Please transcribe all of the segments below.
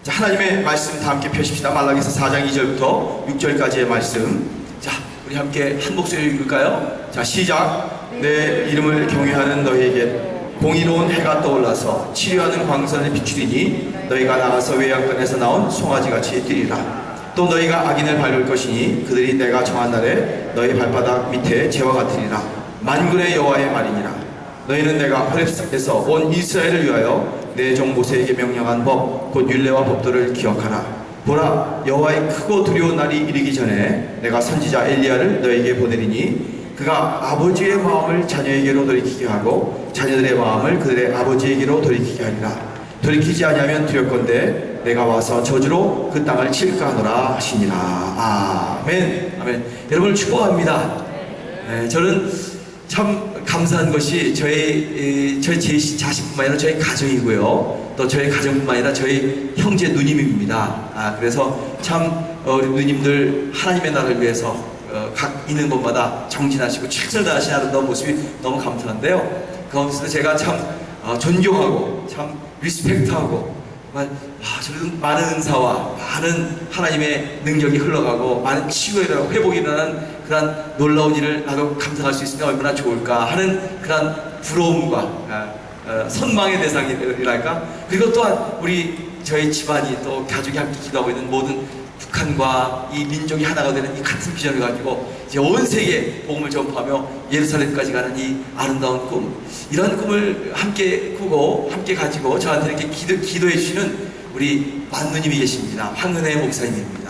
자, 하나님의 말씀 다 함께 펴십시다. 말라기서 4장 2절부터 6절까지의 말씀. 자, 우리 함께 한 목소리 읽을까요? 자, 시작. 내 이름을 경외하는 너희에게 공의로운 해가 떠올라서 치료하는 광선을 비추리니 너희가 나가서 외양간에서 나온 송아지같이 뛰리라. 또 너희가 악인을 밟을 것이니 그들이 내가 정한 날에 너희 발바닥 밑에 재와 같으리라. 만군의 여호와의 말이니라. 너희는 내가 호렙산에서 온 이스라엘을 위하여 내 종 모세에게 명령한 법 곧 율례와 법도를 기억하라. 보라, 여호와의 크고 두려운 날이 이르기 전에 내가 선지자 엘리야를 너에게 보내리니 그가 아버지의 마음을 자녀에게로 돌이키게 하고 자녀들의 마음을 그들의 아버지에게로 돌이키게 하리라. 돌이키지 아니하면 두렵건대 내가 와서 저주로 그 땅을 칠까 하노라 하시니라. 아멘. 아멘. 여러분을 축복합니다. 저는 참 감사한 것이 저희 제 자식뿐만 아니라 저희 가정이고요. 또 저희 가정뿐만 아니라 저희 형제 누님입니다. 그래서 참 우리 누님들 하나님의 나라를 위해서 각 있는 곳마다 정진하시고 최선을 다하시는 아름다운 모습이 너무 감탄한데요. 그 가운데서 제가 참 존경하고 참 리스펙트하고 저런 많은 은사와 많은 하나님의 능력이 흘러가고 많은 치유가 일어나고 회복이 일어나는 그런 놀라운 일을 나도 감상할 수 있으면 얼마나 좋을까 하는 그런 부러움과 선망의 대상이랄까. 그리고 또한 저희 집안이 또 가족이 함께 기도하고 있는 모든 북한과 이 민족이 하나가 되는 이 같은 비전을 가지고 이제 온 세계에 복음을 전파하며 예루살렘까지 가는 이 아름다운 꿈, 이런 꿈을 함께 꾸고 함께 가지고 저한테 이렇게 기도해 주시는 우리 만누님이 계십니다. 황은혜 목사님입니다.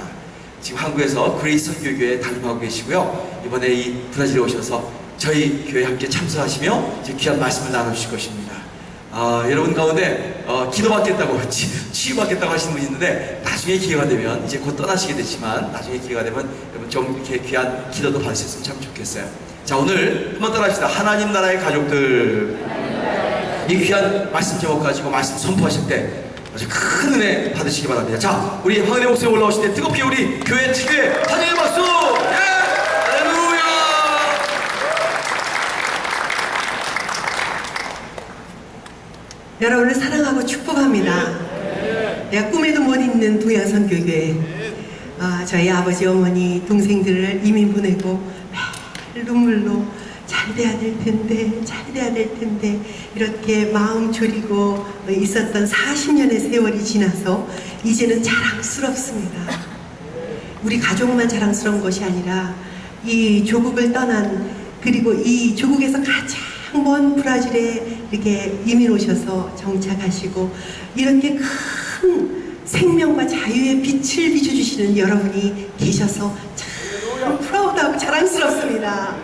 지금 한국에서 그레이스 선교교회에 담임하고 계시고요. 이번에 이 브라질에 오셔서 저희 교회에 함께 참석하시며 이제 귀한 말씀을 나누실 것입니다. 여러분 가운데 기도받겠다고 치유받겠다고 하시는 분이 있는데 나중에 기회가 되면 이제 곧 떠나시게 되지만 나중에 기회가 되면 여러분 좀 이렇게 귀한 기도도 받을 수 있으면 참 좋겠어요. 자, 오늘 한번 따라합시다. 하나님 나라의 가족들. 이 귀한 말씀 제목 가지고 말씀 선포하실 때 아주 큰 은혜 받으시기 바랍니다. 자, 우리 황은혜 목사님 올라오실 때 뜨겁게 우리 교회 특유의 환영의 박수. 여러분을 사랑하고 축복합니다. 내가 꿈에도 못 있는 동양선교교회, 저희 아버지, 어머니, 동생들을 이민 보내고 매일 눈물로 잘 돼야 될 텐데, 잘 돼야 될 텐데 이렇게 마음 졸이고 있었던 40년의 세월이 지나서 이제는 자랑스럽습니다. 우리 가족만 자랑스러운 것이 아니라 이 조국을 떠난, 그리고 이 조국에서 가장 먼 브라질에 이렇게 이민 오셔서 정착하시고 이렇게 큰 생명과 자유의 빛을 비춰주시는 여러분이 계셔서 참 프라우드하고 자랑스럽습니다.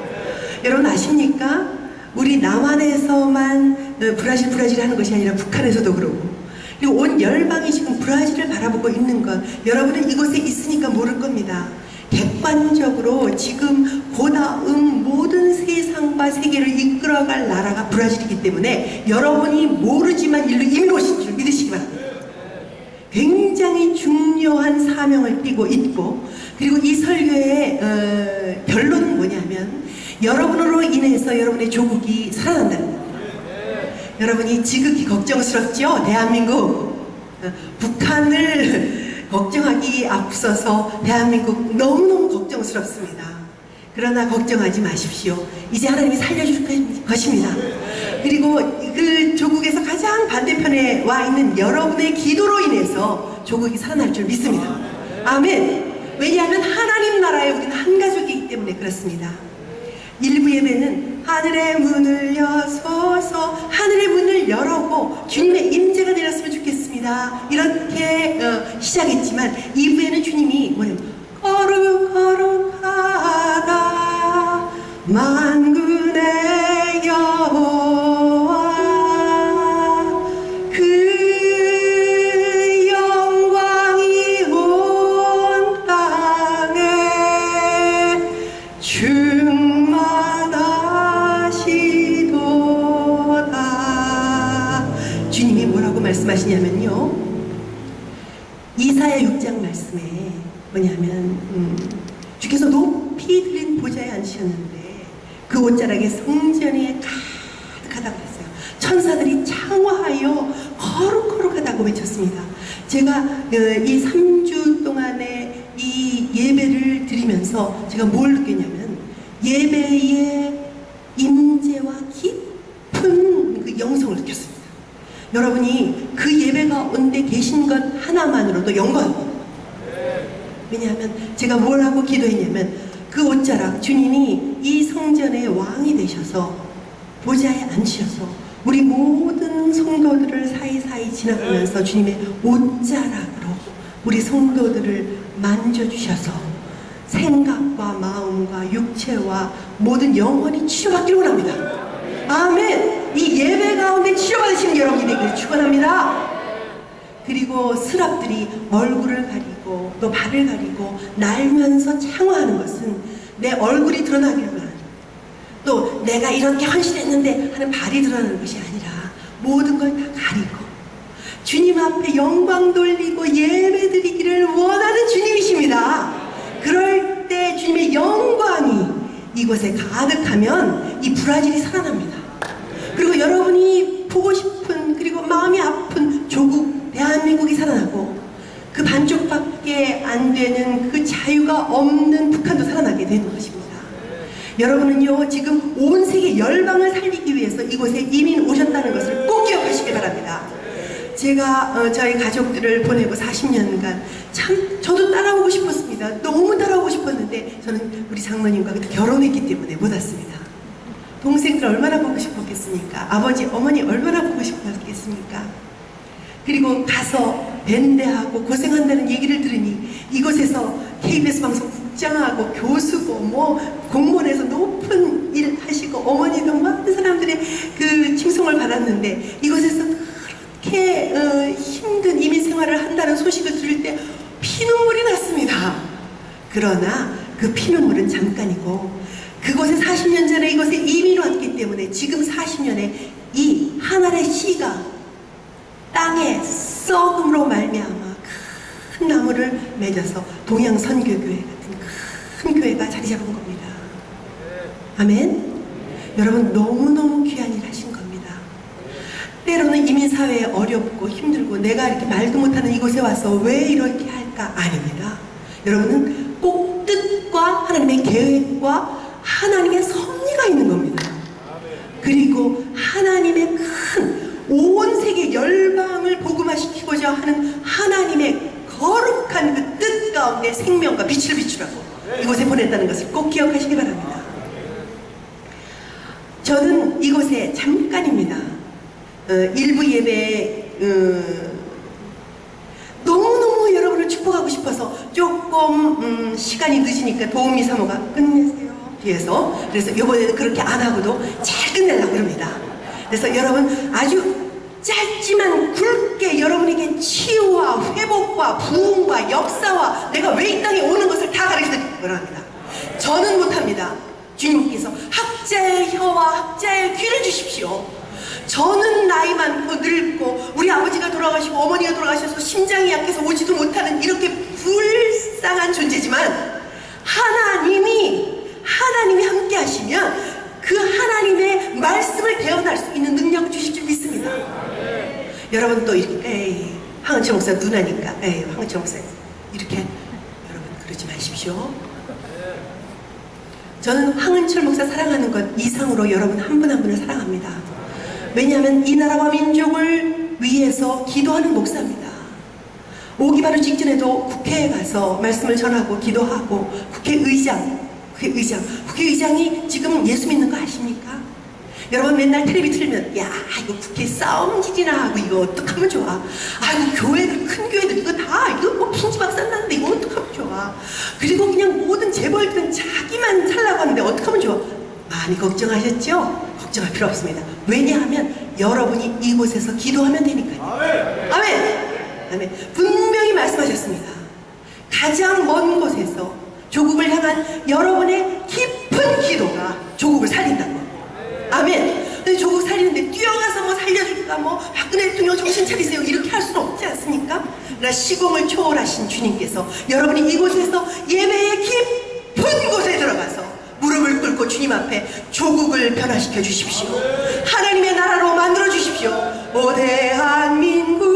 여러분 아십니까? 우리 남한에서만 브라질 하는 것이 아니라 북한에서도 그러고, 그리고 온 열방이 지금 브라질을 바라보고 있는 것, 여러분은 이곳에 있으니까 모를 겁니다. 객관적으로 지금 고다음 모든 세상과 세계를 이끌어갈 나라가 브라질이기 때문에 여러분이 모르지만 일로 이민 오신 줄 믿으시기 바랍니다. 굉장히 중요한 사명을 띠고 있고, 그리고 이 설교의 결론은 뭐냐면 여러분으로 인해서 여러분의 조국이 살아난다는 겁니다. 여러분이 지극히 걱정스럽죠? 대한민국 북한을 걱정하기 앞서서 대한민국 너무너무 걱정스럽습니다. 그러나 걱정하지 마십시오. 이제 하나님이 살려줄 것입니다. 그리고 그 조국에서 가장 반대편에 와 있는 여러분의 기도로 인해서 조국이 살아날 줄 믿습니다. 아멘. 왜냐하면 하나님 나라에 우리는 한 가족이기 때문에 그렇습니다. 일부 예배는 하늘의 문을 여소서, 하늘의 문을 열어고 주님의 임재가 내렸으면 좋겠습니다, 이렇게 시작했지만 2부에는 주님이 뭐냐면 거룩거룩하다 만군의 여호와 그 영광이 온 땅에 충만하시도다. 주님이 뭐라고 말씀하시냐면요, 이사야 6장 말씀에 뭐냐면 주께서 높이 들린 보좌에 앉으셨는데 그 옷자락에 성전이 가득하다고 했어요. 천사들이 창화하여 거룩거룩하다고 하고 외쳤습니다. 제가 이 3주 동안의 이 예배를 드리면서 제가 뭘 느꼈냐면 예배의 임재와 깊은 그 영성을 느꼈습니다. 여러분이 그 예배 가운데 계신 것 하나만으로도 영광입니다. 왜냐하면 제가 뭘 하고 기도했냐면 그 옷자락 주님이 이 성전의 왕이 되셔서 보좌에 앉으셔서 우리 모든 성도들을 사이사이 지나가면서 주님의 옷자락으로 우리 성도들을 만져주셔서 생각과 마음과 육체와 모든 영혼이 치료받기를 원합니다. 아멘. 이 예배 가운데 치료받으시는 여러분이 되기를 축원합니다. 그리고 스랍들이 얼굴을 가리고 또 발을 가리고 날면서 창화하는 것은 내 얼굴이 드러나기만, 또 내가 이렇게 헌신했는데 하는 발이 드러나는 것이 아니라 모든 걸 다 가리고 주님 앞에 영광 돌리고 예배 드리기를 원하는 주님이십니다. 그럴 때 주님의 영광이 이곳에 가득하면 이 브라질이 살아납니다. 그리고 여러분이 보고 싶은, 그리고 마음이 아픈 조국 대한민국이 살아나고 그 반쪽밖에 안 되는 그 자유가 없는 북한도 살아나게 되는 것입니다. 여러분은요 지금 온 세계 열방을 살리기 위해서 이곳에 이민 오셨다는 것을 꼭 기억하시기 바랍니다. 제가 저희 가족들을 보내고 40년간 참 저도 따라오고 싶었습니다. 너무 따라오고 싶었는데 저는 우리 장로님과 그때 결혼했기 때문에 못 왔습니다. 동생들 얼마나 보고 싶었겠습니까? 아버지, 어머니 얼마나 보고 싶었겠습니까? 그리고 가서 밴드하고 고생한다는 얘기를 들으니 이곳에서 KBS 방송 국장하고 교수고 뭐 공무원에서 높은 일 하시고 어머니도 많은 사람들의 그 칭송을 받았는데 이곳에서 그렇게 힘든 이민 생활을 한다는 소식을 들을 때 피눈물이 났습니다. 그러나 그 피눈물은 잠깐이고 그곳에 40년 전에 이곳에 이민 왔기 때문에 지금 40년에 이 하늘의 씨가 땅의 썩음으로 말미암아 큰 나무를 맺어서 동양선교교회 같은 큰 교회가 자리 잡은 겁니다. 아멘. 여러분 너무너무 귀한 일 하신 겁니다. 때로는 이민사회에 어렵고 힘들고 내가 이렇게 말도 못하는 이곳에 와서 왜 이렇게 할까? 아닙니다. 여러분은 꼭 뜻과 하나님의 계획과 하나님의 섭리가 있는 겁니다. 그리고 하나님의 큰 온 세계 열방을 복음화시키고자 하는 하나님의 거룩한 그 뜻 가운데 생명과 빛을 비추라고 이곳에 보냈다는 것을 꼭 기억하시기 바랍니다. 저는 이곳에 잠깐입니다. 일부 예배에 너무너무 여러분을 축복하고 싶어서 조금 시간이 늦으니까 도우미 사모가 끝내세요 뒤에서. 그래서 이번에는 그렇게 안 하고도 잘 끝내려고 합니다. 그래서 여러분 아주 짧지만 굵게 여러분에게 치유와 회복과 부흥과 역사와 내가 왜 이 땅에 오는 것을 다 가르쳐드리기 원합니다. 저는 못합니다. 주님께서 학자의 혀와 학자의 귀를 주십시오. 저는 나이 많고 늙고 우리 아버지가 돌아가시고 어머니가 돌아가셔서 심장이 약해서 오지도 못하는 이렇게 불쌍한 존재지만 하나님이 함께 하시면 그 하나님의 말씀을 대언할 수 있는 능력을 주실 줄 믿습니다. 여러분 또 이렇게 황은철 목사 누나니까 황은철 목사 이렇게 여러분 그러지 마십시오. 저는 황은철 목사 사랑하는 것 이상으로 여러분 한 분 한 분을 사랑합니다. 왜냐하면 이 나라와 민족을 위해서 기도하는 목사입니다. 오기 바로 직전에도 국회에 가서 말씀을 전하고 기도하고 국회의장이 지금 예수 믿는 거 아십니까? 여러분 맨날 텔레비 틀면 야 이거 국회 싸움질이나 하고 이거 어떡하면 좋아. 아이고 교회들 큰 교회들 이거 뭐 핀지박산 나는데 이거 어떡하면 좋아. 그리고 그냥 모든 재벌들은 자기만 살라고 하는데 어떡하면 좋아. 많이 걱정하셨죠? 걱정할 필요 없습니다. 왜냐하면 여러분이 이곳에서 기도하면 되니까요. 아멘. 분명히 말씀하셨습니다. 가장 먼 곳에서 조국을 향한 여러분의 깊은 기도가 조국을 살린다고. 아멘. 근데 조국 살리는데 뛰어가서 뭐 살려줄까 뭐 박근혜 대통령 정신 차리세요 이렇게 할 수는 없지 않습니까? 그러나 시공을 초월하신 주님께서 여러분이 이곳에서 예배의 깊은 곳에 들어가서 무릎을 꿇고 주님 앞에 조국을 변화시켜 주십시오. 하나님의 나라로 만들어 주십시오. 오 대한민국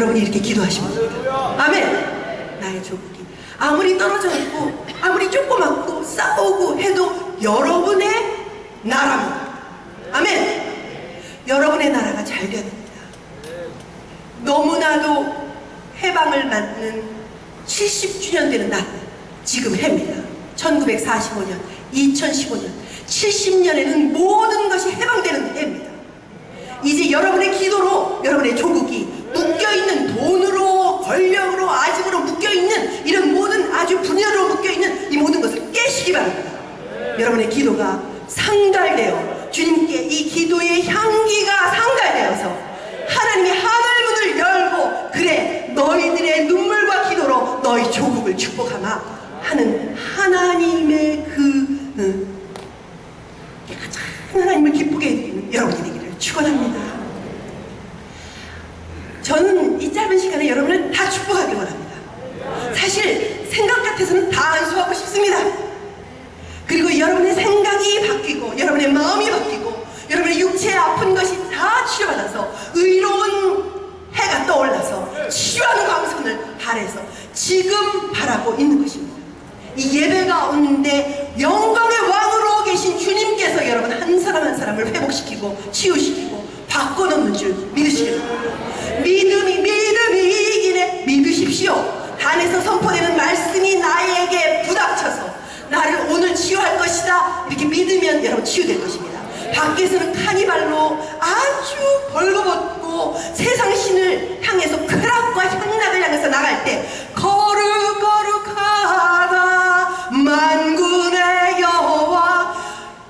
여러분이 이렇게 기도하시면 됩니다. 아멘. 나의 조국이 아무리 떨어져 있고 아무리 조그맣고 싸우고 해도 여러분의 나라입니다. 아멘. 여러분의 나라가 잘 되야 됩니다. 너무나도 해방을 맞는 70주년 되는 날, 지금 해입니다. 1945년, 2015년, 70년에는 모든 것이 해방되는 해입니다. 이제 여러분의 기도로 여러분의 조국이 묶여있는 돈으로, 권력으로, 아집으로 묶여있는 이런 모든 아주 분열로 묶여있는 이 모든 것을 깨시기 바랍니다. 여러분의 기도가 상달되어 주님께 이 기도의 향기가 상달되어서 하나님의 하늘문을 열고 그래 너희들의 눈물과 기도로 너희 조국을 축복하마 하는 하나님의 가장 하나님을 기쁘게 해드리는 여러분이 되기를 축원합니다. 저는 이 짧은 시간에 여러분을 다 축복하기 원합니다. 사실 생각 같아서는 다 안수하고 싶습니다. 그리고 여러분의 생각이 바뀌고 여러분의 마음이 바뀌고 여러분의 육체의 아픈 것이 다 치료받아서 의로운 해가 떠올라서 치유하는 광선을 발해서 지금 바라고 있는 것입니다. 이 예배 가운데 영광의 왕으로 계신 주님께서 여러분 한 사람 한 사람을 회복시키고 치유시키고 바꿔놓는 줄 믿으시길 바랍니다. 믿음이 이기네 믿으십시오. 단에서 선포되는 말씀이 나에게 부닥쳐서 나를 오늘 치유할 것이다 이렇게 믿으면 여러분 치유될 것입니다. 밖에서는 카니발로 아주 벌거벗고 세상 신을 향해서 쾌락과 향락을 향해서 나갈 때 거룩하다 만군의 여호와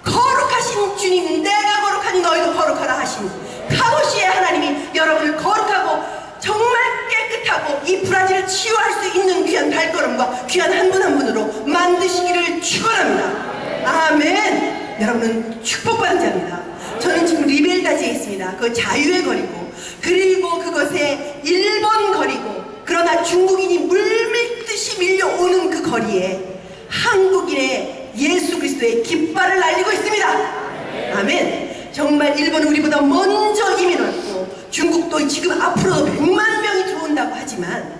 거룩하신 주님 내가 거룩하니 너희도 거룩하라 하신 카도시의 하나님이 여러분을 거룩하고 정말 깨끗하고 이 브라질을 치유할 수 있는 귀한 발걸음과 귀한 한 분 한 분으로 만드시기를 축원합니다. 아멘. 여러분은 축복받은 자입니다. 저는 지금 리벨다지에 있습니다. 그 자유의 거리고 그리고 그것에 일본 거리고 그러나 중국인이 물밀듯이 밀려오는 그 거리에 한국인의 예수 그리스도의 깃발을 날리고 있습니다. 아멘. 정말 일본은 우리보다 먼저 이민 왔고 중국도 지금 앞으로도 100만 명이 들어온다고 하지만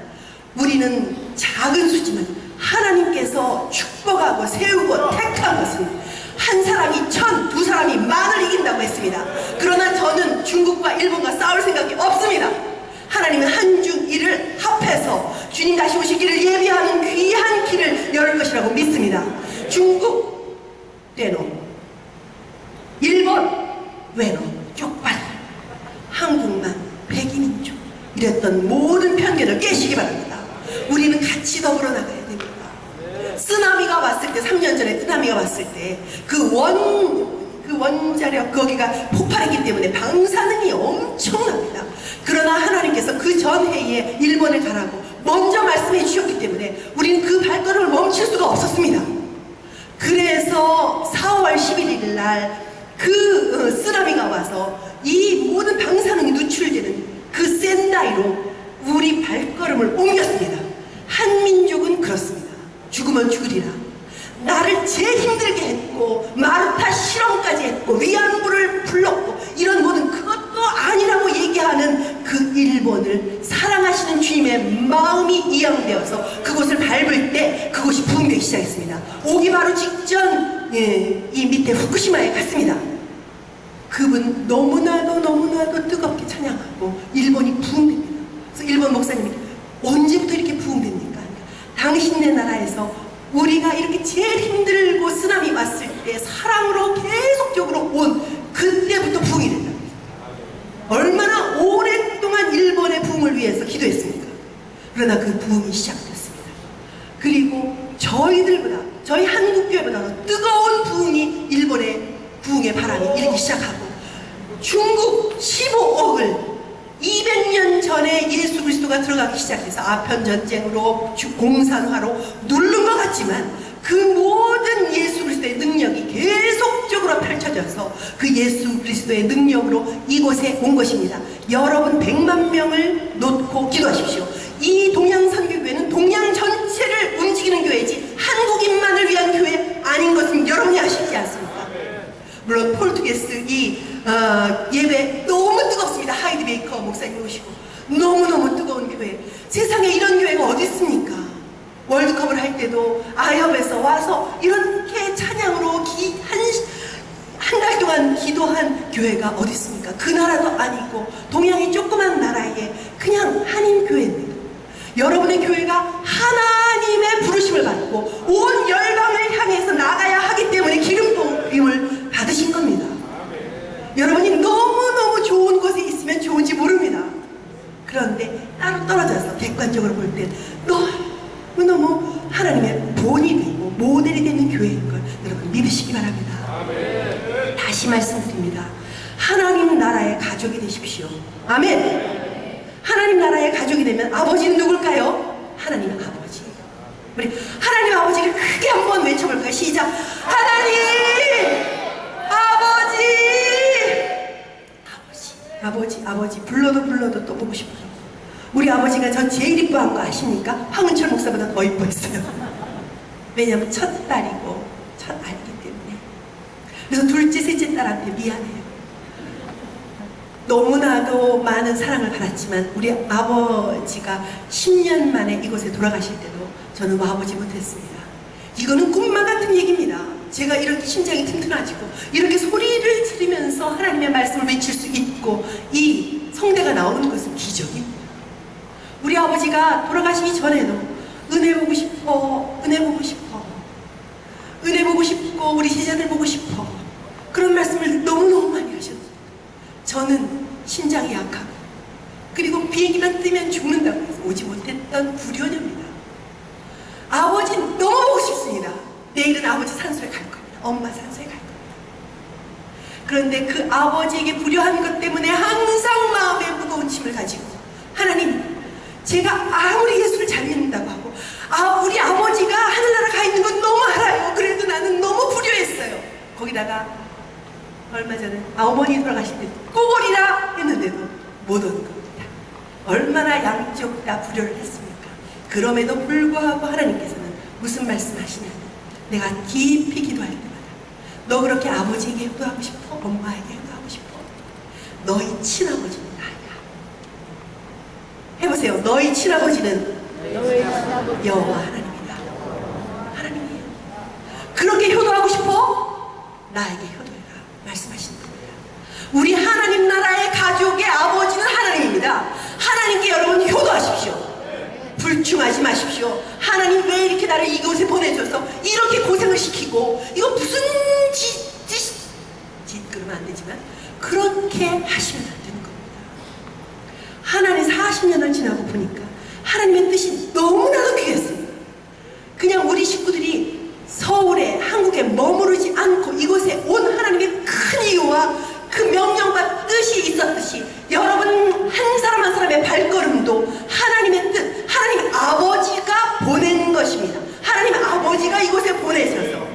우리는 작은 수지만 하나님께서 축복하고 세우고 택한 것은 한 사람이 1000, 두 사람이 만을 이긴다고 했습니다. 그러나 저는 중국과 일본과 싸울 생각이 없습니다. 하나님은 한중일을 합해서 주님 다시 오시기를 예비하는 귀한 길을 열 것이라고 믿습니다. 중국 떼놈, 일본 외놈, 쪽발, 한국만 백이민족 이랬던 모든 편견을 깨시기 바랍니다. 우리는 같이 더불어 나가야 됩니다. 쓰나미가 왔을 때 3년 전에 쓰나미가 왔을 때 그 원자력 거기가 폭발했기 때문에 방사능이 엄청납니다. 그러나 하나님께서 그 전해에 일본을 가라고 먼저 말씀해 주셨기 때문에 우리는 그 발걸음을 멈출 수가 없었습니다. 그래서 4월 11일 날 그 쓰나미가 와서 이 모든 방사능이 누출되는 그 센다이로 우리 발걸음을 옮겼습니다. 한민족은 그렇습니다. 죽으면 죽으리라. 나를 제일 힘들게 했고 마르타 실험까지 했고 위안부를 불렀고 이런 모든 그것도 아니라고 얘기하는 그 일본을 사랑하시는 주님의 마음이 이양되어서 그곳을 밟을 때 그곳이 부흥되기 시작했습니다. 오기 바로 직전 이 밑에 후쿠시마에 갔습니다. 그분 너무나도 뜨겁게 찬양하고 일본이 부흥됩니다. 그래서 일본 목사님이 언제부터 이렇게 부흥됩니까? 당신네 나라에서 우리가 이렇게 제일 힘들고 쓰나미 왔을 때 사랑으로 계속적으로 온 그때부터 부흥이 된다. 얼마나 오랫동안 일본의 부흥을 위해서 기도했습니까? 그러나 그 부흥이 시작됐습니다. 그리고 저희들보다 저희 한국교회보다 뜨거운 부흥이 일본의 부흥의 바람이 일기 시작하고 중국 15억을 200년 전에 예수 그리스도가 들어가기 시작해서 아편전쟁으로 공산화로 누른 것 같지만 그 모든 예수 그리스도의 능력이 계속적으로 펼쳐져서 그 예수 그리스도의 능력으로 이곳에 온 것입니다. 여러분 100만 명을 놓고 기도하십시오. 이 동양선교교회는 동양 전체를 움직이는 교회지 한국인만을 위한 교회 아닌 것은 여러분이 아시지 않습니까? 물론 폴투게스 이 예배 너무 뜨겁습니다. 하이드 베이커 목사님 오시고 너무너무 뜨거운 교회. 세상에 이런 교회가 어디 있습니까? 월드컵을 할 때도 아협에서 와서 이렇게 찬양으로 한 달 동안 기도한 교회가 어디 있습니까? 그 나라도 아니고 동양의 조그만 나라에 그냥 한인 교회입니다. 여러분의 교회가 하나님의 부르심을 받고 온 열방을 향해서 나가야 하기 때문에 기름 부음을 받으신 겁니다. 여러분이 너무너무 좋은 곳에 있으면 좋은지 모릅니다. 그런데 따로 떨어져서 객관적으로 볼 때 너무너무 하나님의 본이 되고 모델이 되는 교회인 걸 여러분 믿으시기 바랍니다. 다시 말씀드립니다. 하나님 나라의 가족이 되십시오. 아멘. 하나님 나라의 가족이 되면 아버지는 누굴까요? 하나님 아버지. 우리 하나님 아버지를 크게 한번 외쳐볼까요? 시작. 하나님 아버지 불러도 또 보고 싶어요. 우리 아버지가 전 제일 이뻐한 거 아십니까? 황은철 목사보다 더 이뻐했어요. 왜냐하면 첫 딸이고 첫 아이기 때문에. 그래서 둘째 셋째 딸한테 미안해요. 너무나도 많은 사랑을 받았지만 우리 아버지가 10년 만에 이곳에 돌아가실 때도 저는 와보지 못했습니다. 이거는 꿈만 같은 얘기입니다. 제가 이렇게 심장이 튼튼해지고 이렇게 소리를 지르면서 하나님의 말씀을 외칠 수 있고 이 성대가 나오는 것은 기적입니다. 우리 아버지가 돌아가시기 전에도 은혜 보고 싶어, 은혜 보고 싶어, 은혜 보고 싶고 우리 제자들 보고 싶어, 그런 말씀을 너무너무 많이 하셨어요. 저는 심장이 약하고 그리고 비행기만 뜨면 죽는다고 해서 오지 못했던 불효녀입니다. 아버지 너무 보고 싶습니다. 내일은 아버지 산소에 갈 겁니다. 엄마 산소에 갈 겁니다. 그런데 그 아버지에게 불효한 것 때문에 항상 마음에 무거운 짐을 가지고 하나님, 제가 아무리 예수를 잘 믿는다고 하고 우리 아버지가 하늘나라 가 있는 건 너무 알아요. 그래도 나는 너무 불효했어요. 거기다가 얼마 전에 어머니 돌아가실 때 꼭 오리라 했는데도 못 온 겁니다. 얼마나 양쪽 다 불효를 했습니까? 그럼에도 불구하고 하나님께서는 무슨 말씀하시냐면 내가 깊이 기도할 때마다 너 그렇게 아버지에게 효도하고 싶어? 엄마에게 효도하고 싶어? 너희 친아버지는 나야. 해보세요. 너희 친아버지는 여호와 하나님이다. 하나님이에요. 그렇게 효도하고 싶어? 나에게 효도해라. 말씀하시는 겁니다. 우리 하나님 나라의 가족의 아버지는 하나님입니다. 하나님께 여러분 효도하십시오. 불충하지 마십시오. 하나님 왜 이렇게 나를 이곳에 보내줘서 이렇게 고생을 시키고 이거 무슨 짓 그러면 안 되지만 그렇게 하시면 안 되는 겁니다. 하나님 40년을 지나고 보니까 하나님의 뜻이 너무나도 귀했습니다. 그냥 우리 식구들이 서울에 한국에 머무르지 않고 이곳에 온 하나님의 큰 이유와 그 명령과 뜻이 있었듯이 여러분 한 사람 한 사람의 발걸음도 하나님의 뜻, 하나님 아버지가 보낸 것입니다. 하나님 아버지가 이곳에 보내셔서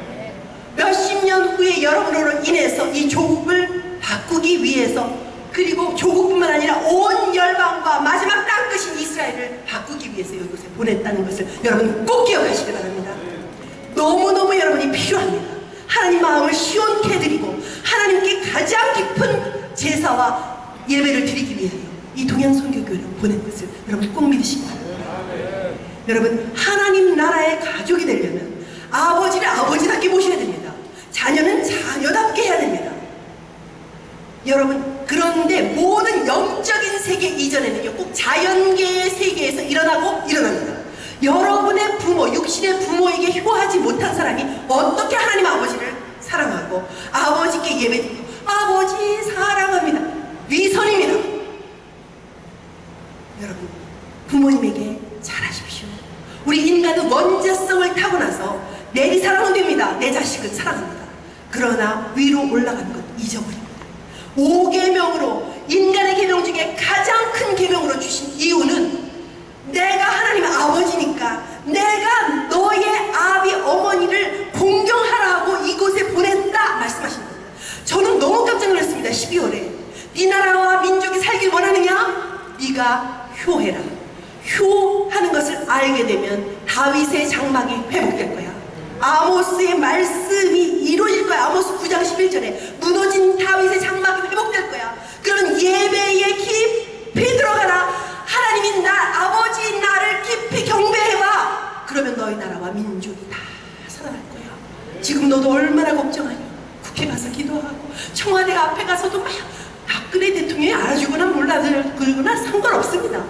몇십 년 후에 여러분으로 인해서 이 조국을 바꾸기 위해서, 그리고 조국뿐만 아니라 온 열방과 마지막 땅끝인 이스라엘을 바꾸기 위해서 이곳에 보냈다는 것을 여러분 꼭 기억하시기 바랍니다. 너무너무 여러분이 필요합니다. 하나님 마음을 시원케 해드리고 하나님께 가장 깊은 제사와 예배를 드리기 위하여 이 동양선교교회를 보낸 것을 여러분 꼭 믿으시기 바랍니다. 여러분 하나님 나라의 가족이 되려면 아버지를 아버지답게 모셔야 됩니다. 자녀는 자녀답게 해야 됩니다. 여러분 그런데 모든 영적인 세계 이전에는요 꼭 자연계의 세계에서 일어납니다. 여러분의 부모, 육신의 부모에게 효하지 못한 사람이 어떻게 하나님 아버지를 사랑하고 아버지께 예배드리고 아버지 사랑합니다. 위선입니다. 여러분 부모님에게 잘하십시오. 우리 인간은 원죄성을 타고나서 내리사랑은 됩니다. 내 자식은 사랑합니다. 그러나 위로 올라가는 것 잊어버립니다. 5계명으로 인간의 계명 중에 가장 큰 계명으로 주신 이유는 내가 하나님 아버지니까 내가 너의 아비 어머니를 공경하라고 이곳에 보냈다 말씀하신 겁니다. 저는 너무 깜짝 놀랐습니다. 12월에 네 나라와 민족이 살길 원하느냐? 네가 효해라. 효하는 것을 알게 되면 다윗의 장막이 회복될 거야. 아모스의 말씀이 이루어질 거야. 아모스 9장 11절에 무너진 다윗의 장막이 회복될 거야. 그런 예배에 깊이 들어가라. 하나님이 아버지 나를 깊이 경배해봐. 그러면 너희 나라와 민족이 다 살아날 거야. 지금 너도 얼마나 걱정하니? 국회 가서 기도하고 청와대 앞에 가서도 막 박근혜 대통령이 알아주거나 몰라주거나 상관없습니다.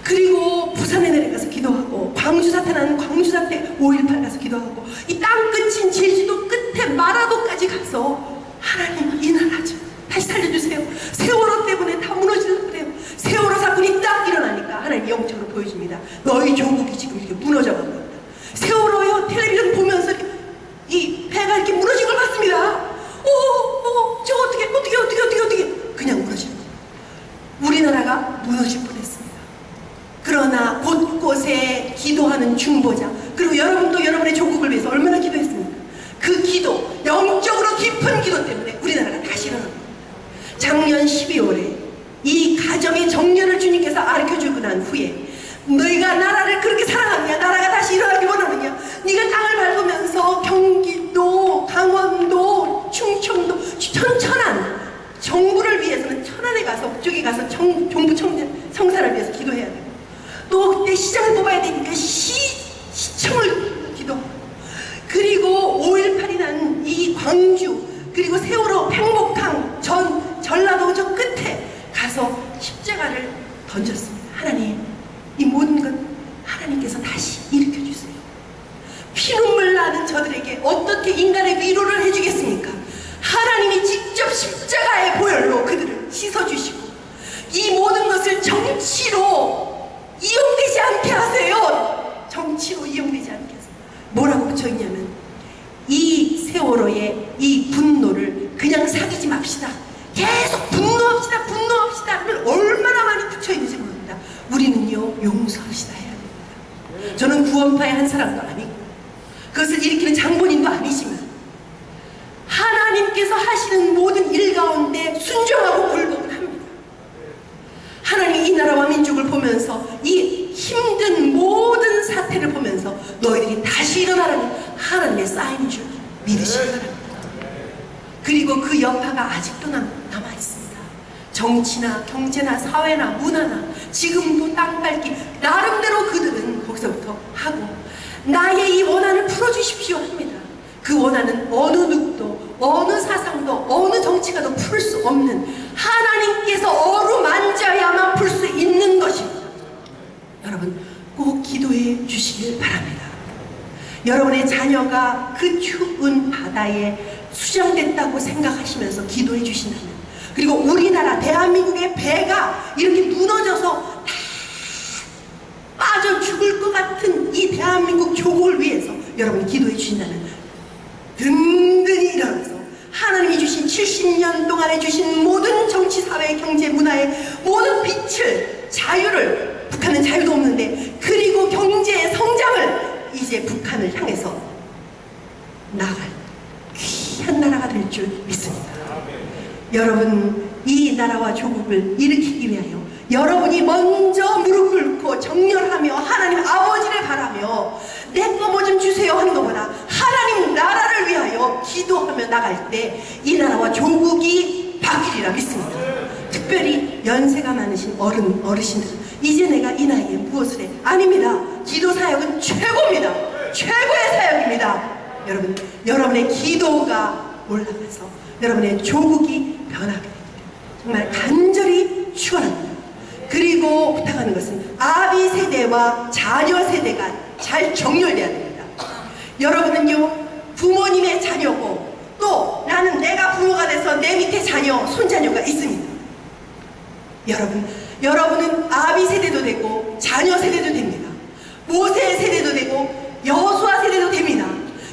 그리고 부산에 내려가서 기도하고 광주 사태 나는 광주 사태 5.18 가서 기도하고 이 땅 끝인 제주도 끝에 마라도까지 가서 하나님 이 나라 좀 다시 살려주세요. 세월호 때문에 다 무너지려고 그래요. 세월호 사건이 딱 일어나니까 하나님이 영적으로 보여줍니다. 너희 조국이 지금 이렇게 무너져가고 있다. 세월호요 텔레비전 보면서 이 배가 이렇게 무너진 걸 봤습니다. 저 어떻게 그냥 무너지는 거예요. 우리나라가 무너질 뻔했습니다. 그러나 곳곳에 기도하는 중보자, 그리고 여러분도 여러분의 조국을 위해서 얼마나 기도했습니까? 그 기도, 영적으로 깊은 기도 때문에 우리나라가 다시 일어납니다. 작년 12월에 이 가정의 정렬을 주님께서 가르쳐주고 난 후에 너희가 나라를 그렇게 사랑하느냐, 나라가 다시 일어나기 원하느냐, 네가 땅을 밟으면서 경기도, 강원도, 충청도, 천안 정부를 위해서는 천안에 가서 그쪽에 가서 정부 성사를 위해서 기도해야 돼요. 또 그때 시장을 뽑아야 되니까 시청을 기도하고, 그리고 5.18이 난 이 광주, 그리고 세월호 팽목항 전라도 저 끝에 가서 십자가를 던졌습니다. 하나님, 이 모든 것 하나님께서 다시 일으켜주세요. 피눈물 나는 저들에게 어떻게 인간의 위로를 해주겠습니까? 하나님이 직접 십자가의 보혈로 그들을 씻어주시고 이 모든 것을 정치로 이용되지 않게 하세요. 정치로 이용되지 않게 하세요. 뭐라고 붙여있냐면 이 세월호의 이 분노를 그냥 사귀지 맙시다. 계속 분노합시다. 그러면 얼마나 많이 붙여있는지 모릅니다. 우리는요 용서합시다 해야 됩니다. 저는 구원파의 한 사람도 아니고 그것을 일으키는 장본인도 아니지만 하나님께서 하시는 모든 일 가운데 순종하고 굴복은 합니다. 하나님이 이 나라와 민족을 보면서 이 힘든 모든 사태를 보면서 너희들이 다시 일어나라는 하나님의 사인인 줄 믿으시기 바랍니다. 그리고 그 여파가 아직도 남아있습니다. 정치나 경제나 사회나 문화나 지금도 땅밟기 나름대로 그들은 거기서부터 하고 나의 이 원한을 풀어주십시오 합니다. 그 원한은 어느 누구도 어느 사상도 어느 정치가도 풀 수 없는 하나님께서 어루만져야만 풀 수 있는 것입니다. 여러분 꼭 기도해 주시길 바랍니다. 여러분의 자녀가 그 추운 바다에 수장됐다고 생각하시면서 기도해 주신다면, 그리고 우리나라 대한민국의 배가 이렇게 무너져서 다 빠져 죽을 것 같은 이 대한민국 조국을 위해서 여러분이 기도해 주신다면 든든히 일어나서 하나님이 주신 70년 동안에 주신 모든 정치, 사회, 경제, 문화의 모든 빛을, 자유를, 북한은 자유도 없는데, 그리고 경제의 성장을 이제 북한을 향해서 나아갈 귀한 나라가 될 줄 믿습니다. 여러분 이 나라와 조국을 일으키기 위하여 여러분이 먼저 무릎 꿇고 정렬하며 하나님 아버지를 바라며 내 거 뭐 좀 주세요 하는 것보다 하나님 나라를 위하여 기도하며 나갈 때 이 나라와 조국이 바뀌리라 믿습니다. 특별히 연세가 많으신 어르신들, 이제 내가 이 나이에 무엇을 해? 아닙니다. 기도 사역은 최고입니다. 최고의 사역입니다. 여러분, 여러분의 기도가 올라가서 여러분의 조국이 변하게 됩니다. 정말 간절히 축원합니다. 그리고 부탁하는 것은 아비 세대와 자녀 세대가 잘 정렬돼야 됩니다. 여러분은요 부모님의 자녀고 또 나는 내가 부모가 돼서 내 밑에 자녀, 손자녀가 있습니다. 여러분은 아비 세대도 되고 자녀 세대도 됩니다. 모세 세대도 되고 여호수아 세대도 됩니다.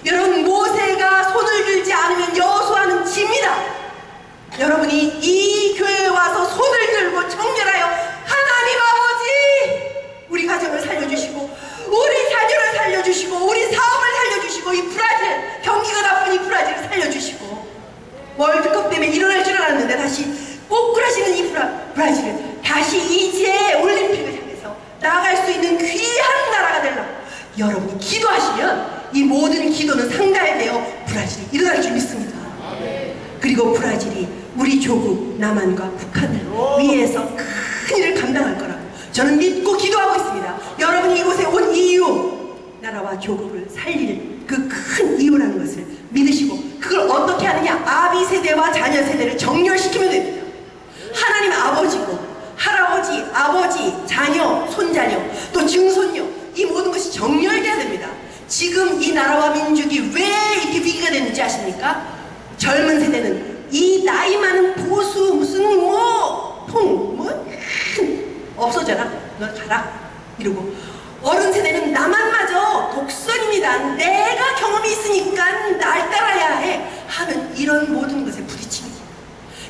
여러분 모세가 손을 들지 않으면 여호수아는 집니다. 여러분이 이 교회에 와서 손을 들고 정렬하여 하나님 아버지 우리 가정을 살려주시고 우리 자녀를 살려주시고 우리 사업을 살려주시고 이 브라질 경기가 나쁜 이 브라질을 살려주시고 월드컵 때문에 일어날 줄 알았는데 다시 꼬꾸라지는 이 브라질을 다시 이제 기도는 상달되어 브라질이 일어날 줄 믿습니다. 그리고 브라질이 우리 조국 남한과 북한을 위해서 큰 일을 감당할 거라고 저는 믿고 기도하고 있습니다. 여러분이 이곳에 온 이유, 나라와 조국을 살릴 그 큰 이유라는 것을 믿으시고 그걸 어떻게 하느냐, 아비 세대와 자녀 세대를 정렬시키면 됩니다. 하나님 아버지고 할아버지, 아버지, 자녀, 손자녀, 또 증손녀, 이 모든 것이 정렬돼야 됩니다. 지금 이 나라와 민족이 왜 이렇게 위기가 됐는지 아십니까? 젊은 세대는 이 나이 많은 보수 무슨 없어져라, 너 가라 이러고, 어른 세대는 나만 맞아 독선입니다, 내가 경험이 있으니까 날 따라야 해 하는 이런 모든 것에 부딪힙니다.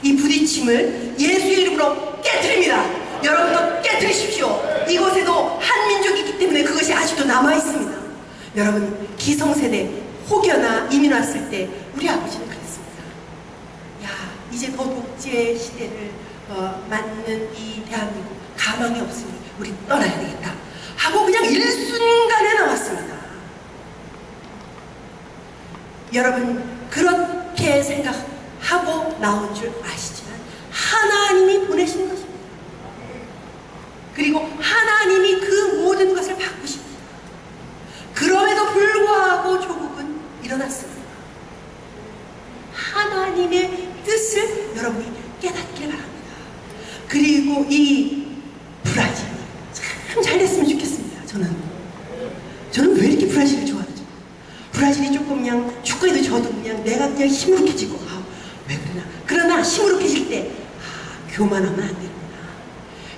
이 부딪힘을 예수의 이름으로 깨트립니다. 여러분도 깨트리십시오. 이곳에도 한민족이 있기 때문에 그것이 아직도 남아있습니다. 여러분, 기성세대 혹여나 이민 왔을 때 우리 아버지는 그랬습니다. 야, 이제 더 독재 시대를 맞는 이 대한민국 가망이 없으니 우리 떠나야 되겠다 하고 그냥 일순간에 나왔습니다. 여러분, 그렇게 생각하고 나온 줄 아시지만 하나님이 보내신 것입니다. 그리고 하나님이 그 모든 것을 바꾸십니다. 그럼에도 불구하고 조국은 일어났습니다. 하나님의 뜻을 여러분이 깨닫길 바랍니다. 그리고 이 브라질이 참 잘됐으면 좋겠습니다. 저는 왜 이렇게 브라질을 좋아하죠? 브라질이 조금 그냥 축구에도 져도 그냥 내가 그냥 시무룩해지고, 왜 그러나? 그러나 시무룩해질 때 교만하면 안 되는구나,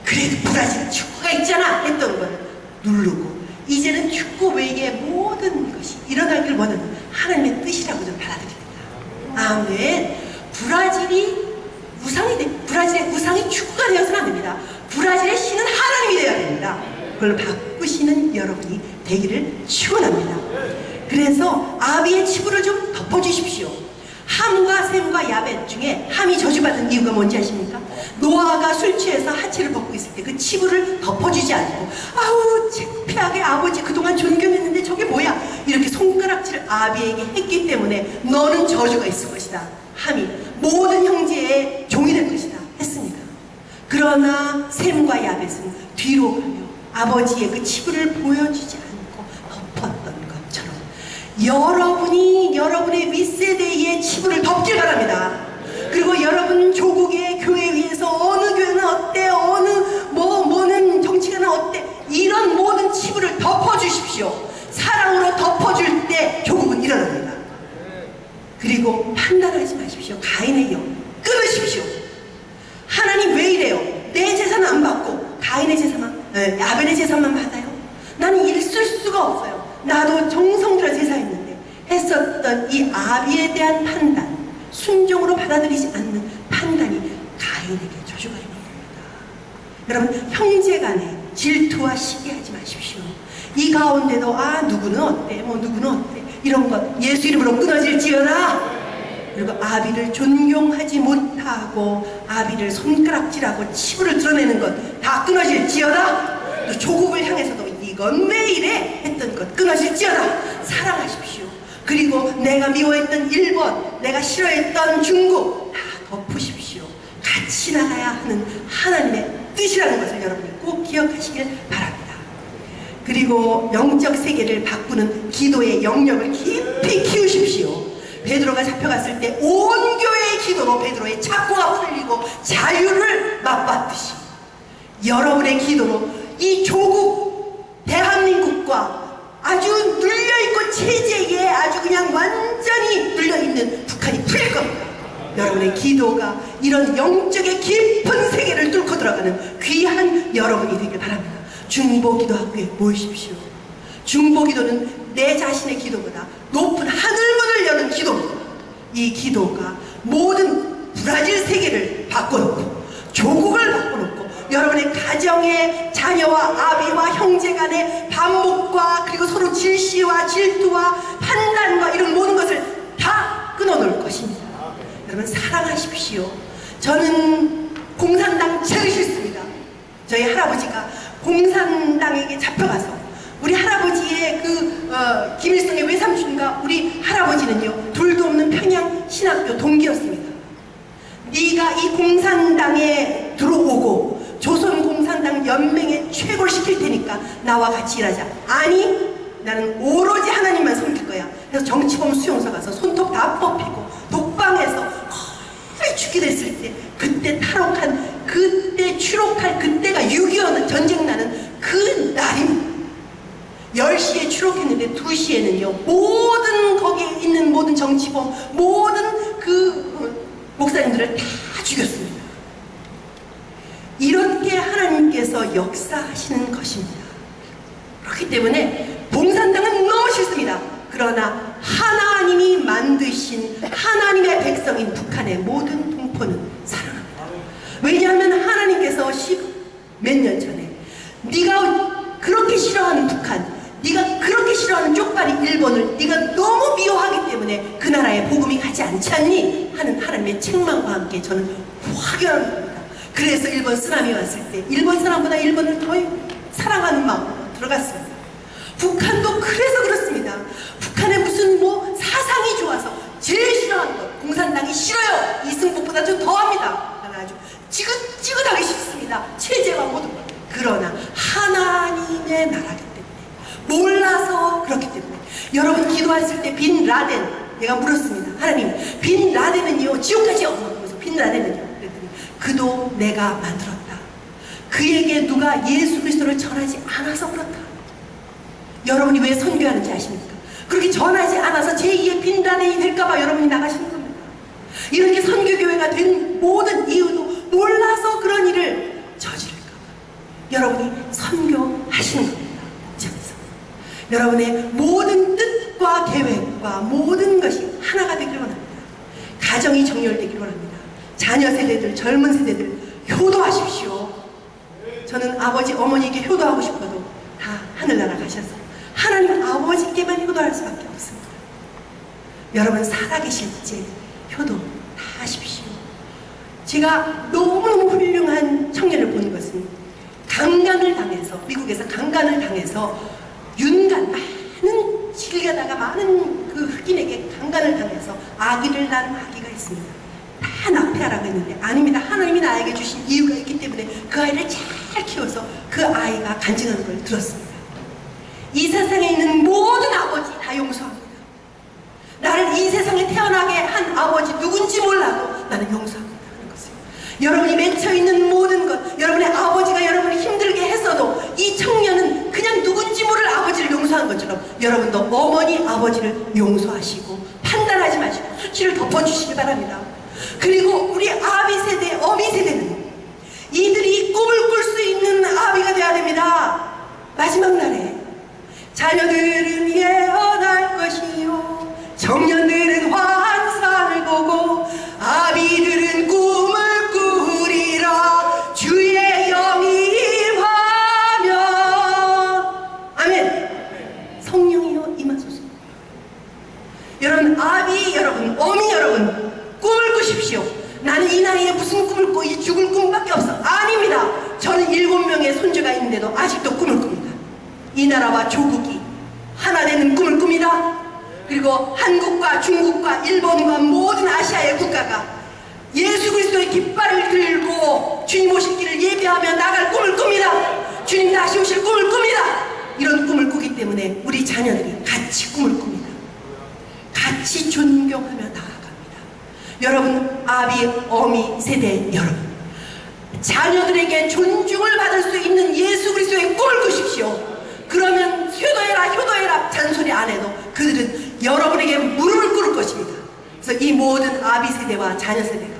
그래도 브라질 축구가 있잖아 했던 거를 누르고 이제는 축구 외의 모든 것이 일어나길 원하는 하나님의 뜻이라고 저는 받아들입니다. 아멘. 브라질의 우상이 축구가 되어서는 안 됩니다. 브라질의 신은 하나님이 되어야 됩니다. 그걸 바꾸시는 여러분이 되기를 축원합니다. 그래서 아비의 치부를 좀 덮어주십시오. 함과 셈과 야벳 중에 함이 저주받은 이유가 뭔지 아십니까? 노아가 술 취해서 하체를 벗고 있을 때 그 치부를 덮어주지 않고, 아우 창피하게 아버지 그동안 존경했는데 저게 뭐야, 이렇게 손가락질을 아비에게 했기 때문에 너는 저주가 있을 것이다, 함이 모든 형제의 종이 될 것이다 했습니다. 그러나 셈과 야벳은 뒤로 가며 아버지의 그 치부를 보여주지 않고 덮었던 것처럼 여러분이 여러분의 윗세대의 치부를 덮길 바랍니다. 그리고 여러분 조국의 교회 위에서 어느 교회는 어때, 어느 뭐는 정치가는 어때, 이런 모든 치부를 덮어주십시오. 사랑으로 덮어줄 때 조국은 일어납니다. 그리고 판단하지 마십시오. 가인의 영 끊으십시오. 하나님 왜 이래요? 내 재산은 안 받고 가인의 재산만, 아벨의 재산만 받아요? 나는 있을 수가 없어요. 나도 정성 들여 제사했는데 했었던 이 아비에 대한 판단, 순종으로 받아들이지 않는 판단이 가인에게 저주가 되는 겁니다. 여러분, 형제간에 질투와 시기하지 마십시오. 이 가운데도 누구는 어때, 누구는 어때, 이런 것 예수 이름으로 끊어질지어다. 그리고 아비를 존경하지 못하고 아비를 손가락질하고 치부를 드러내는 것 다 끊어질지어다. 또 조국을 향해서도 이건 왜 이래 했던 것 끊어질지어다. 사랑하십시오. 그리고 내가 미워했던 일본, 내가 싫어했던 중국 다 덮으십시오. 같이 나가야 하는 하나님의 뜻이라는 것을 여러분이 꼭 기억하시길 바랍니다. 그리고 영적 세계를 바꾸는 기도의 영역을 깊이 키우십시오. 베드로가 잡혀갔을 때 온 교회의 기도로 베드로의 착고가 풀리고 자유를 맛봤듯이 여러분의 기도로 이 조국 대한민국과 아주 눌려있고 체제에 아주 그냥 완전히 눌려있는 북한이 풀릴 겁니다. 여러분의 기도가 이런 영적의 깊은 세계를 뚫고 들어가는 귀한 여러분이 되길 바랍니다. 중보기도학교에 모이십시오. 중보기도는 내 자신의 기도보다 높은 하늘문을 여는 기도입니다. 이 기도가 모든 브라질 세계를 바꿔놓고 조국을 바꿔놓고 여러분의 가정의 자녀와 아비와 형제 간의 반목과 그리고 서로 질시와 질투와 판단과 이런 모든 것을 다 끊어놓을 것입니다. 여러분, 사랑하십시오. 저는 공산당 제일 싫습니다. 저희 할아버지가 공산당에게 잡혀가서 우리 할아버지의 김일성의 외삼촌과 우리 할아버지는요, 둘도 없는 평양 신학교 동기였습니다. 네가 이 공산당에 들어오고 조선공산당 연맹에 최고를 시킬 테니까 나와 같이 일하자. 아니, 나는 오로지 하나님만 섬길 거야. 그래서 정치범 수용소 가서 손톱 다 뽑히고 독방에서 거의 죽게 됐을 때, 그때 탈옥한, 그때 추록할, 그때가 6.25 전쟁 나는 그 날입니다. 10시에 추록했는데 2시에는요 모든 거기에 있는 모든 정치범, 모든 목사님들을 다 죽였습니다. 이렇게 하나님께서 역사하시는 것입니다. 그렇기 때문에 봉산당은 너무 싫습니다. 그러나 하나님이 만드신 하나님의 백성인 북한의 모든 동포는 사랑합니다. 왜냐하면 하나님께서 몇 년 전에 네가 그렇게 싫어하는 북한, 네가 그렇게 싫어하는 쪽발이 일본을 네가 너무 미워하기 때문에 그 나라에 복음이 가지 않지 않니? 하는 하나님의 책망과 함께 저는 확연합니다. 그래서 일본 쓰나미 왔을 때 일본 사람보다 일본을 더 사랑하는 마음으로 들어갔습니다. 북한도 그래서 그렇습니다. 북한에 무슨 사상이 좋아서 제일 싫어하는 것, 공산당이 싫어요. 이승복보다 좀 더합니다. 나는 아주 지긋지긋하게 싫습니다. 체제와 모든 것. 그러나 하나님의 나라기 때문에, 몰라서 그렇기 때문에, 여러분 기도했을 때 빈 라덴, 내가 물었습니다. 하나님, 빈 라덴은요 지옥 가지 없나? 그래서 빈 라덴은요, 그랬더니 그도 내가 만들었다. 그에게 누가 예수 그리스도를 전하지 않아서 그렇다. 여러분이 왜 선교하는지 아십니까? 그렇게 전하지 않아서 제2의 빈 라덴이 될까봐 여러분이 나가시는 겁니다. 이렇게 선교교회가 된 모든 이유도 몰라서 그런 일을 저지를까봐 여러분이 선교하시는 겁니다. 목장에서 여러분의 모든 뜻과 계획과 모든 것이 하나가 되기를 원합니다. 가정이 정렬되기를 원합니다. 자녀 세대들, 젊은 세대들 효도하십시오. 저는 아버지 어머니에게 효도하고 싶어도 다 하늘나라 가셔서 하나님 아버지께만 효도할 수밖에 없습니다. 여러분 살아계실 때 효도 다 하십시오. 제가 너무너무 훌륭한 청년을 본 것은 강간을 당해서, 미국에서 강간을 당해서 윤간, 많은 질가다가 많은 그 흑인에게 강간을 당해서 아기를 낳은 아기가 있습니다. 다 납폐하라고 했는데 아닙니다. 하나님이 나에게 주신 이유가 있기 때문에 그 아이를 잘 키워서 그 아이가 간증하는 걸 들었습니다. 이 세상에 있는 모든 아버지 다 용서합니다. 나를 이 세상에 태어나게 한 아버지 누군지 몰라도 나는 용서합니다. 하는 것을. 여러분이 맺혀있는 모든 것, 여러분의 아버지가 여러분을 힘들게 했어도 이 청년은 그냥 누군지 모를 아버지를 용서한 것처럼 여러분도 어머니 아버지를 용서하시고 판단하지 마시고 수치를 덮어주시기 바랍니다. 그리고 우리 아비 세대, 어미 세대는 이들이 꿈을 꿀 수 있는 아비가 되어야 됩니다. 마지막 날에 자녀들은 예언할 것이요, 청년들은 환상을 보고 아비들은 꿈을 꾸리라. 주의 영이 임하면, 아멘. 성령이여 임하소서. 여러분 아비 여러분, 어미 여러분, 꿈을 꾸십시오. 나는 이 나이에 무슨 꿈을 꿔? 이 죽을 꿈밖에 없어. 아닙니다. 저는 7명의 손주가 있는데도 아직도 꿈을 꿉니다. 이 나라와 조국이 하나 되는 꿈을 꿉니다. 그리고 한국과 중국과 일본과 모든 아시아의 국가가 예수 그리스도의 깃발을 들고 주님 오실 길을 예배하며 나갈 꿈을 꿉니다. 주님 다시 오실 꿈을 꿉니다. 이런 꿈을 꾸기 때문에 우리 자녀들이 같이 꿈을 꿉니다. 같이 존경하며 나아갑니다. 여러분 아비, 어미 세대 여러분, 자녀들에게 존중을 받을 수 있는 예수 그리스도의 꿈을 꾸십시오. 그러면 효도해라 효도해라 잔소리 안 해도 그들은 여러분에게 무릎을 꿇을 것입니다. 그래서 이 모든 아비 세대와 자녀 세대가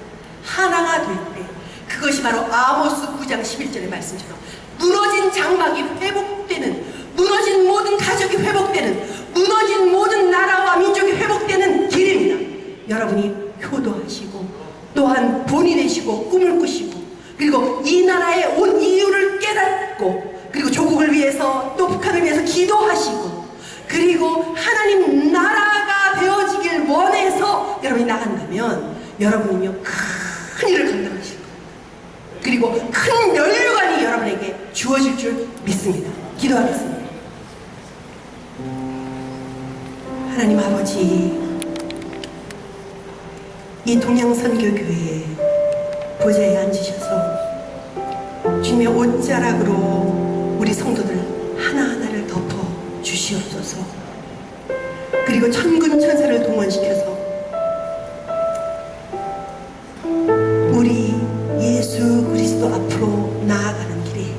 하나가 될 때, 그것이 바로 아모스 9장 11절의 말씀처럼 무너진 장막이 회복되는, 무너진 모든 가족이 회복되는, 무너진 모든 나라와 민족이 회복되는 길입니다. 여러분이 효도하시고 또한 본이 되시고 꿈을 꾸시고, 그리고 이 나라에 온 이유를 깨닫고, 그리고 조국을 위해서 또 북한을 위해서 기도하시고, 그리고 하나님 나라가 되어지길 원해서 여러분이 나간다면 여러분이요 큰 일을 감당하실 겁니다. 그리고 큰 면류관이 여러분에게 주어질 줄 믿습니다. 기도하겠습니다. 하나님 아버지, 이 동양선교교회에 보좌에 앉으셔서 주님의 옷자락으로 우리 성도들 하나하나를 덮어 주시옵소서. 그리고 천군 천사를 동원시켜서 우리 예수 그리스도 앞으로 나아가는 길에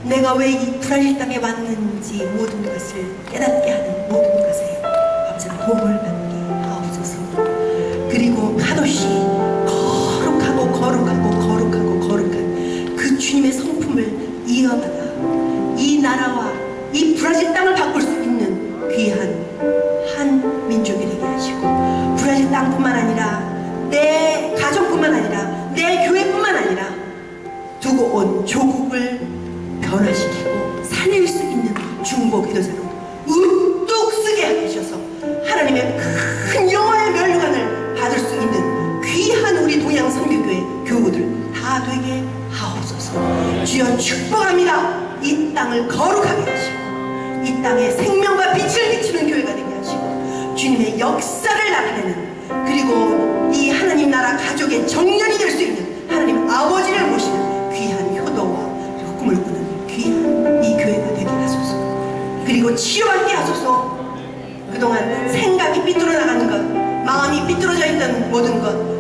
내가 왜 이 브라질 땅에 왔는지 모든 것을 깨닫게 하는 모든 것에 아버지가 도움을 받게 하옵소서. 그리고 하도시 거룩한 그 주님의 성품을 이어받아 이 나라와 이 브라질 땅을 바꿀 수 있는 귀한 한 민족이 되게 하시고, 브라질 땅뿐만 아니라 내 가정뿐만 아니라 내 교회뿐만 아니라 두고 온 조국을 변화시키고 살릴 수 있는 중보 기도자로 우뚝 쓰게 하셔서 하나님의 큰 영화의 멸류관을 받을 수 있는 귀한 우리 동양선교교회 교우들 다 되게 하옵소서. 주여 축복합니다. 이 땅을 거룩하게 하시고 이 땅에 생명과 빛을 비추는 교회가 되게 하시고 주님의 역사를 나타내는, 그리고 이 하나님 나라 가족의 정년이 될 수 있는 하나님 아버지를 모시는 귀한 효도와 그리고 꿈을 꾸는 귀한 이 교회가 되게 하소서. 그리고 치유받게 하소서. 그동안 생각이 삐뚤어 나가는 것, 마음이 삐뚤어져 있던 모든 것